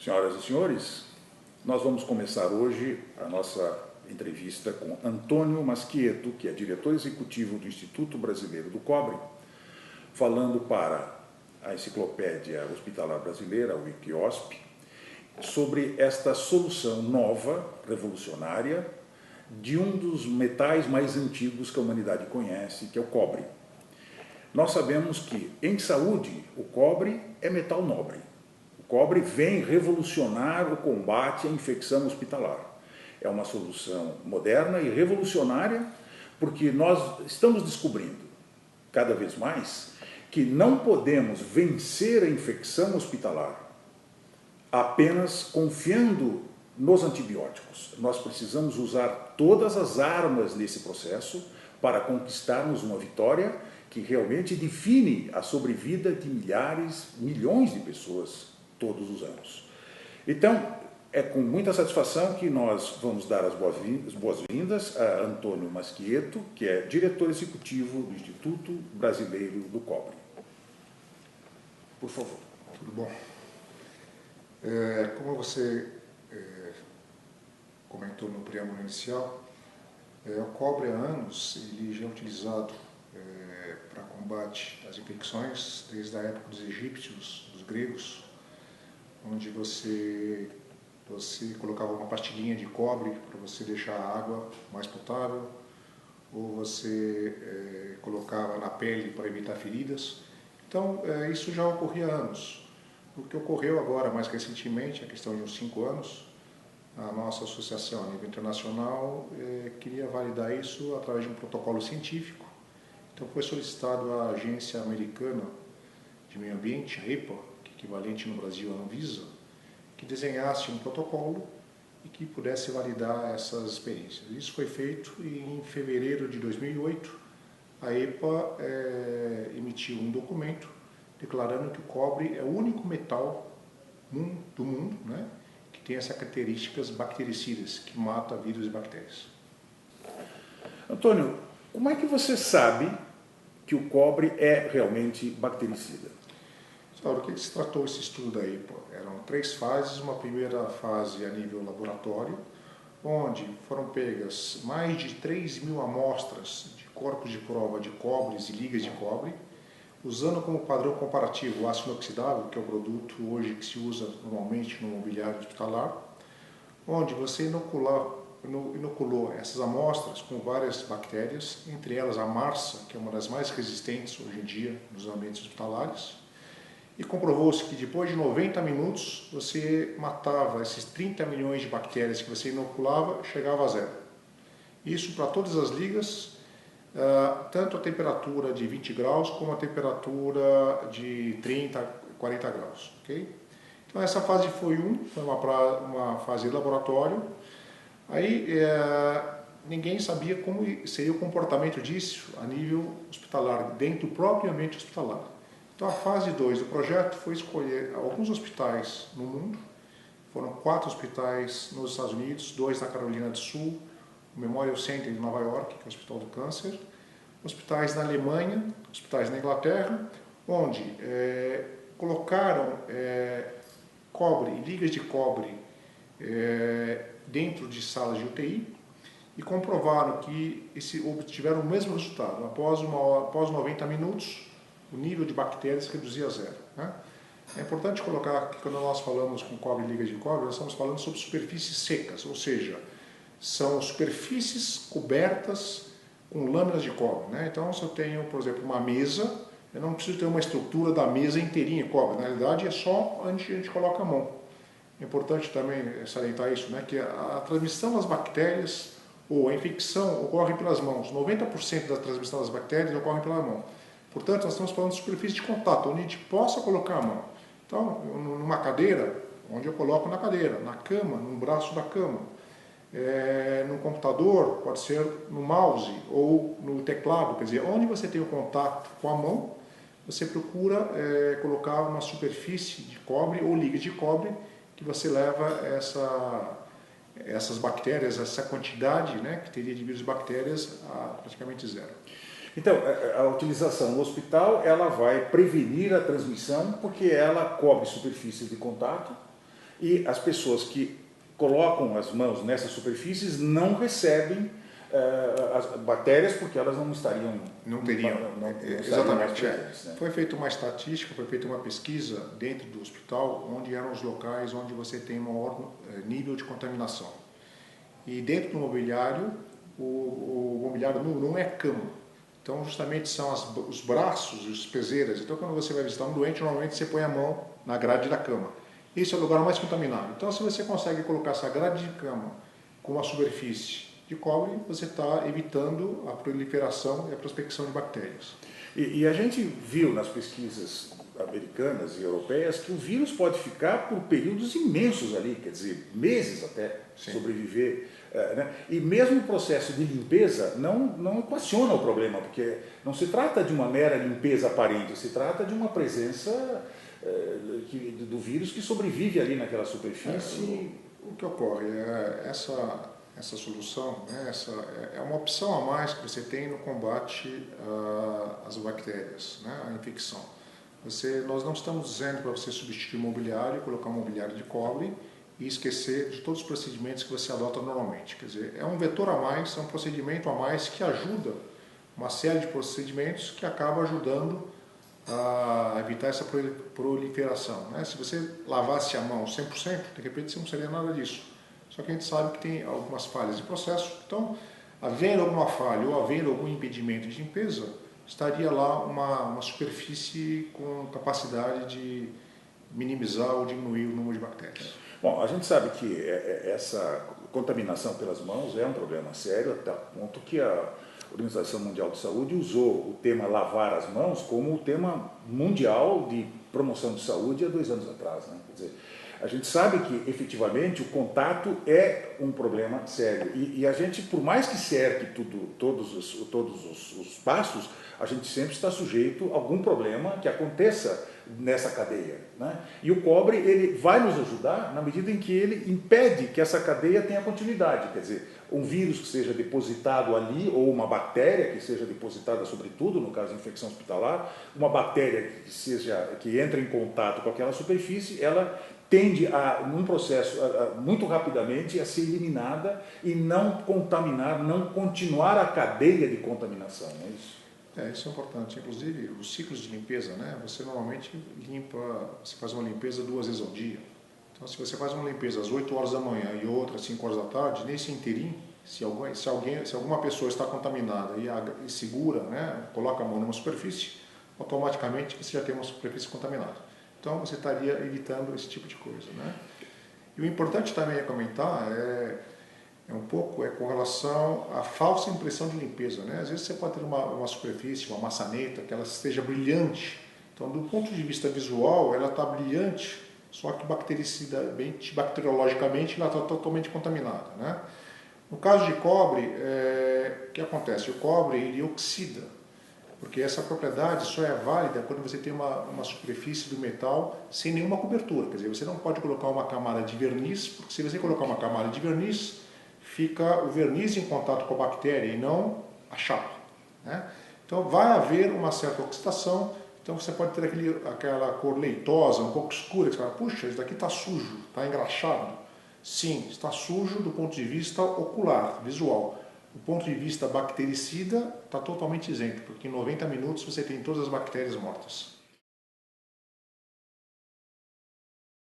Senhoras e senhores, nós vamos começar hoje a nossa entrevista com Antônio Masquieto, que é diretor executivo do Instituto Brasileiro do Cobre, falando para a Enciclopédia Hospitalar Brasileira, o IPHOSP, sobre esta solução nova, revolucionária, de um dos metais mais antigos que a humanidade conhece, que é o cobre. Nós sabemos que, em saúde, o cobre é metal nobre. O cobre vem revolucionar o combate à infecção hospitalar. É uma solução moderna e revolucionária, porque nós estamos descobrindo, cada vez mais, que não podemos vencer a infecção hospitalar apenas confiando nos antibióticos. Nós precisamos usar todas as armas nesse processo para conquistarmos uma vitória que realmente define a sobrevida de milhares, milhões de pessoas todos os anos. Então, é com muita satisfação que nós vamos dar as boas-vindas a Antônio Masquieto, que é diretor executivo do Instituto Brasileiro do Cobre. Por favor. Tudo bom. Como você comentou no preâmbulo inicial, o cobre há anos ele já é utilizado para combate às infecções desde a época dos egípcios, dos gregos, onde você colocava uma pastilhinha de cobre para você deixar a água mais potável, ou você colocava na pele para evitar feridas. Então, isso já ocorria há anos. O que ocorreu agora, mais recentemente, a questão de uns 5 anos, a nossa associação a nível internacional queria validar isso através de um protocolo científico. Então foi solicitado à Agência Americana de Meio Ambiente, a EPA, que é equivalente no Brasil à Anvisa, que desenhasse um protocolo e que pudesse validar essas experiências. Isso foi feito e em fevereiro de 2008, a EPA emitiu um documento declarando que o cobre é o único metal do mundo, né, que tem essas características bactericidas, que mata vírus e bactérias. Antônio, como é que você sabe que o cobre é realmente bactericida? Sabe, o que se tratou esse estudo da EPA? Eram 3 fases, uma primeira fase a nível laboratório, onde foram pegas mais de 3.000 amostras de corpos de prova de cobres e ligas de cobre, usando como padrão comparativo o aço inoxidável, que é o produto hoje que se usa normalmente no mobiliário hospitalar, onde você inoculou essas amostras com várias bactérias, entre elas a marsa, que é uma das mais resistentes hoje em dia nos ambientes hospitalares, e comprovou-se que depois de 90 minutos você matava esses 30 milhões de bactérias que você inoculava, chegava a zero. Isso para todas as ligas, tanto a temperatura de 20 graus como a temperatura de 30, 40 graus. Okay? Então essa fase foi uma fase de laboratório. Aí ninguém sabia como seria o comportamento disso a nível hospitalar, dentro do próprio ambiente hospitalar. Então a fase 2 do projeto foi escolher alguns hospitais no mundo, foram 4 hospitais nos Estados Unidos, 2 na Carolina do Sul, o Memorial Center de Nova York, que é o Hospital do Câncer, hospitais na Alemanha, hospitais na Inglaterra, onde colocaram cobre, ligas de cobre dentro de salas de UTI e comprovaram que obtiveram o mesmo resultado. Após 90 minutos, o nível de bactérias reduzia a zero. Né? É importante colocar que quando nós falamos com cobre e ligas de cobre, nós estamos falando sobre superfícies secas, ou seja, são superfícies cobertas com lâminas de cobre. Né? Então, se eu tenho, por exemplo, uma mesa, eu não preciso ter uma estrutura da mesa inteirinha em cobre. Na realidade, é só onde a gente coloca a mão. É importante também salientar isso, né? Que a transmissão das bactérias ou a infecção ocorre pelas mãos. 90% da transmissão das bactérias ocorre pela mão. Portanto, nós estamos falando de superfície de contato, onde a gente possa colocar a mão. Então, numa cadeira, onde eu coloco na cadeira, na cama, no braço da cama, no computador, pode ser no mouse ou no teclado, quer dizer, onde você tem o contato com a mão, você procura colocar uma superfície de cobre ou liga de cobre que você leva essas bactérias, essa quantidade, né, que teria de vírus e bactérias a praticamente zero. Então, a utilização no hospital, ela vai prevenir a transmissão porque ela cobre superfícies de contato e as pessoas que colocam as mãos nessas superfícies não recebem as bactérias porque elas não estariam... Não teriam. Não Exatamente. presentes, né? Foi feita uma estatística, foi feita uma pesquisa dentro do hospital, onde eram os locais onde você tem maior nível de contaminação. E dentro do mobiliário, o mobiliário não é cama. Então, justamente são os braços, as peseiras. Então, quando você vai visitar um doente, normalmente você põe a mão na grade da cama. Esse é o lugar mais contaminado. Então, se você consegue colocar essa grade de cama com uma superfície de cobre, você está evitando a proliferação e a prospecção de bactérias. E a gente viu nas pesquisas americanas e europeias que o vírus pode ficar por períodos imensos ali, quer dizer, meses até, sobreviver. Né? E mesmo o processo de limpeza não equaciona o problema, porque não se trata de uma mera limpeza aparente, se trata de uma presença do vírus que sobrevive ali naquela superfície. O que ocorre é essa solução, né, é uma opção a mais que você tem no combate às bactérias, né, à infecção. Nós não estamos dizendo para você substituir mobiliário, colocar mobiliário de cobre e esquecer de todos os procedimentos que você adota normalmente. Quer dizer, é um vetor a mais, é um procedimento a mais que ajuda uma série de procedimentos que acaba ajudando a evitar essa proliferação. Né? Se você lavasse a mão 100%, de repente você não seria nada disso. Só que a gente sabe que tem algumas falhas de processo. Então, havendo alguma falha ou havendo algum impedimento de limpeza, estaria lá uma superfície com capacidade de minimizar ou diminuir o número de bactérias. Bom, a gente sabe que essa contaminação pelas mãos é um problema sério, até o ponto que a Organização Mundial de Saúde usou o tema lavar as mãos como o tema mundial de promoção de saúde há 2 anos atrás, né? Quer dizer, a gente sabe que efetivamente o contato é um problema sério e a gente, por mais que cerque todos os passos, a gente sempre está sujeito a algum problema que aconteça nessa cadeia, né? E o cobre ele vai nos ajudar na medida em que ele impede que essa cadeia tenha continuidade, quer dizer, um vírus que seja depositado ali ou uma bactéria que seja depositada sobretudo, no caso da infecção hospitalar, uma bactéria que entra em contato com aquela superfície, ela tende num processo muito rapidamente a ser eliminada e não contaminar, não continuar a cadeia de contaminação, não é isso? Isso é importante. Inclusive, os ciclos de limpeza, né? Você normalmente você faz uma limpeza 2 vezes ao dia. Então, se você faz uma limpeza às 8 horas da manhã e outra às 5 horas da tarde, nesse interim, se alguma pessoa está contaminada e segura, né? Coloca a mão numa superfície, automaticamente você já tem uma superfície contaminada. Então, você estaria evitando esse tipo de coisa, né? E o importante também a comentar um pouco com relação à falsa impressão de limpeza, né? Às vezes você pode ter uma superfície, uma maçaneta, que ela esteja brilhante. Então, do ponto de vista visual, ela está brilhante, só que bacteriologicamente ela está totalmente contaminada, né? No caso de cobre, o que acontece? O cobre ele oxida, porque essa propriedade só é válida quando você tem uma superfície do metal sem nenhuma cobertura. Quer dizer, você não pode colocar uma camada de verniz, porque se você colocar uma camada de verniz, fica o verniz em contato com a bactéria e não a chapa, né? Então vai haver uma certa oxidação, então você pode ter aquela cor leitosa, um pouco escura, que você fala, puxa, isso daqui está sujo, está engraxado. Sim, está sujo do ponto de vista ocular, visual. Do ponto de vista bactericida, está totalmente isento, porque em 90 minutos você tem todas as bactérias mortas.